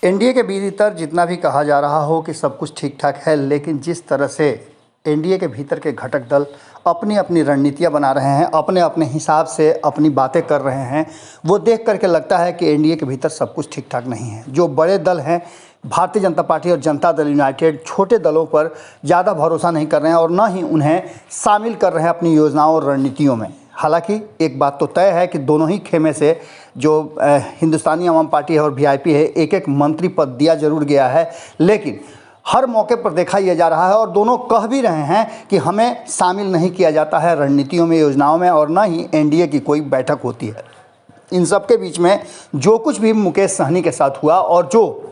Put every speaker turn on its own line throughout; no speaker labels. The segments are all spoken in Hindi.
एनडीए के भीतर जितना भी कहा जा रहा हो कि सब कुछ ठीक ठाक है, लेकिन जिस तरह से एनडीए के भीतर के घटक दल अपनी अपनी रणनीतियां बना रहे हैं, अपने अपने हिसाब से अपनी बातें कर रहे हैं, वो देख करके लगता है कि एनडीए के भीतर सब कुछ ठीक ठाक नहीं है। जो बड़े दल हैं, भारतीय जनता पार्टी और जनता दल यूनाइटेड, छोटे दलों पर ज़्यादा भरोसा नहीं कर रहे हैं और न ही उन्हें शामिल कर रहे हैं अपनी योजनाओं और रणनीतियों में। हालांकि एक बात तो तय है कि दोनों ही खेमे से जो हिंदुस्तानी आवाम पार्टी है और वीआईपी है, एक एक मंत्री पद दिया जरूर गया है, लेकिन हर मौके पर देखा यह जा रहा है और दोनों कह भी रहे हैं कि हमें शामिल नहीं किया जाता है रणनीतियों में, योजनाओं में, और न ही एनडीए की कोई बैठक होती है। इन सब के बीच में जो कुछ भी मुकेश सहनी के साथ हुआ और जो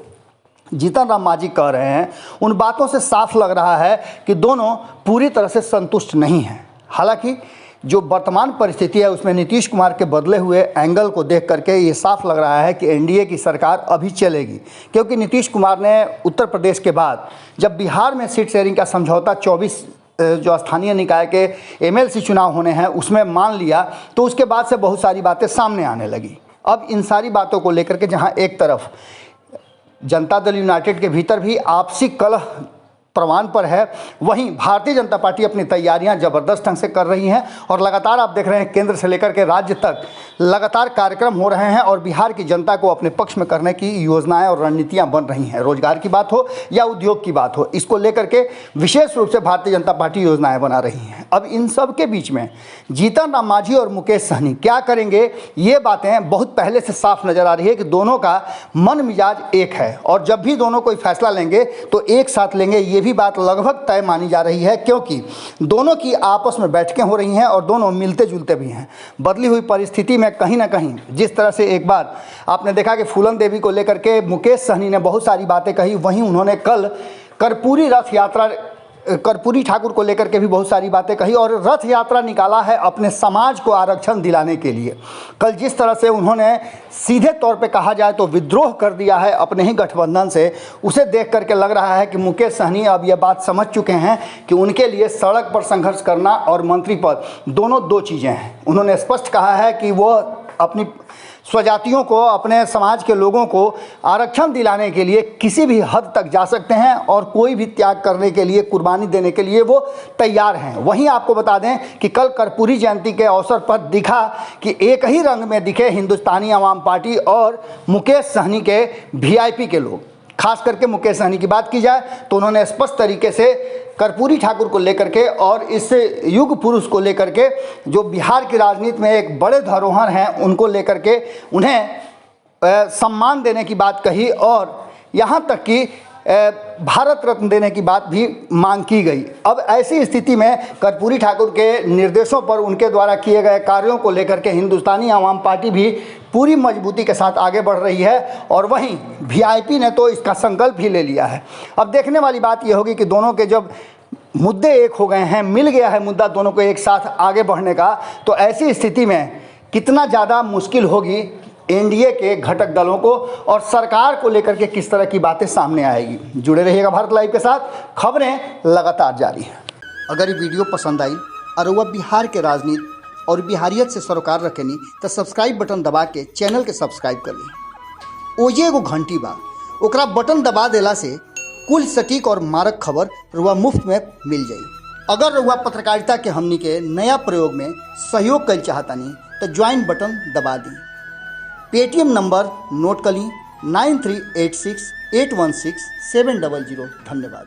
जीतन राम मांझी कह रहे हैं, उन बातों से साफ लग रहा है कि दोनों पूरी तरह से संतुष्ट नहीं हैं। हालांकि जो वर्तमान परिस्थिति है उसमें नीतीश कुमार के बदले हुए एंगल को देख करके ये साफ लग रहा है कि एनडीए की सरकार अभी चलेगी, क्योंकि नीतीश कुमार ने उत्तर प्रदेश के बाद जब बिहार में सीट शेयरिंग का समझौता 24 जो स्थानीय निकाय के एमएलसी चुनाव होने हैं उसमें मान लिया, तो उसके बाद से बहुत सारी बातें सामने आने लगी। अब इन सारी बातों को लेकर के जहां एक तरफ जनता दल यूनाइटेड के भीतर भी आपसी कलह प्रमाण पर है, वहीं भारतीय जनता पार्टी अपनी तैयारियां ज़बरदस्त ढंग से कर रही हैं और लगातार आप देख रहे हैं केंद्र से लेकर के राज्य तक लगातार कार्यक्रम हो रहे हैं और बिहार की जनता को अपने पक्ष में करने की योजनाएं और रणनीतियां बन रही हैं। रोजगार की बात हो या उद्योग की बात हो, इसको लेकर के विशेष रूप से भारतीय जनता पार्टी योजनाएं बना रही हैं। अब इन सब के बीच में जीतन राम मांझी और मुकेश सहनी क्या करेंगे, ये बातें बहुत पहले से साफ नजर आ रही है कि दोनों का मन मिजाज एक है और जब भी दोनों कोई फैसला लेंगे तो एक साथ लेंगे। ये भी बात लगभग तय मानी जा रही है, क्योंकि दोनों की आपस में बैठकें हो रही हैं और दोनों मिलते जुलते भी हैं। बदली हुई परिस्थिति में कहीं ना कहीं जिस तरह से एक बार आपने देखा कि फूलन देवी को लेकर के मुकेश सहनी ने बहुत सारी बातें कही, वहीं उन्होंने कल कर्पूरी ठाकुर को लेकर के भी बहुत सारी बातें कही और रथ यात्रा निकाला है अपने समाज को आरक्षण दिलाने के लिए। कल जिस तरह से उन्होंने सीधे तौर पे कहा जाए तो विद्रोह कर दिया है अपने ही गठबंधन से, उसे देख करके लग रहा है कि मुकेश सहनी अब यह बात समझ चुके हैं कि उनके लिए सड़क पर संघर्ष करना और मंत्री पद दोनों दो चीज़ें हैं। उन्होंने स्पष्ट कहा है कि वो अपनी स्वजातियों को, अपने समाज के लोगों को आरक्षण दिलाने के लिए किसी भी हद तक जा सकते हैं और कोई भी त्याग करने के लिए, कुर्बानी देने के लिए वो तैयार हैं। वहीं आपको बता दें कि कल कर्पूरी जयंती के अवसर पर दिखा कि एक ही रंग में दिखे हिंदुस्तानी आवाम पार्टी और मुकेश सहनी के वीआईपी के लोग। खास करके मुकेश सहनी की बात की जाए तो उन्होंने स्पष्ट तरीके से कर्पूरी ठाकुर को लेकर के और इस युग पुरुष को लेकर के, जो बिहार की राजनीति में एक बड़े धरोहर हैं, उनको लेकर के उन्हें सम्मान देने की बात कही और यहाँ तक कि भारत रत्न देने की बात भी मांग की गई। अब ऐसी स्थिति में कर्पूरी ठाकुर के निर्देशों पर उनके द्वारा किए गए कार्यों को लेकर के हिंदुस्तानी आवाम पार्टी भी पूरी मजबूती के साथ आगे बढ़ रही है और वहीं वीआईपी ने तो इसका संकल्प भी ले लिया है। अब देखने वाली बात यह होगी कि दोनों के जब मुद्दे एक हो गए हैं, मिल गया है मुद्दा दोनों को एक साथ आगे बढ़ने का, तो ऐसी स्थिति में कितना ज़्यादा मुश्किल होगी एनडीए के घटक दलों को और सरकार को लेकर के किस तरह की बातें सामने आएगी। जुड़े रहिएगा भारत लाइव के साथ, खबरें लगातार जारी हैं। अगर ये वीडियो पसंद आई और वह बिहार के राजनीति और बिहारियत से सरोकार रखेनी तो सब्सक्राइब बटन दबा के चैनल के सब्सक्राइब कर ली। ओजे एगो घंटी बा, ओकरा बटन दबा देला से कुल सटीक और मारक खबर रुआ मुफ्त में मिल जाई। अगर रुआ पत्रकारिता के हमनी के नया प्रयोग में सहयोग कर चाहतानी तो ज्वाइन बटन दबा दी। पेटीएम नंबर नोट कर ली 9386816700। धन्यवाद।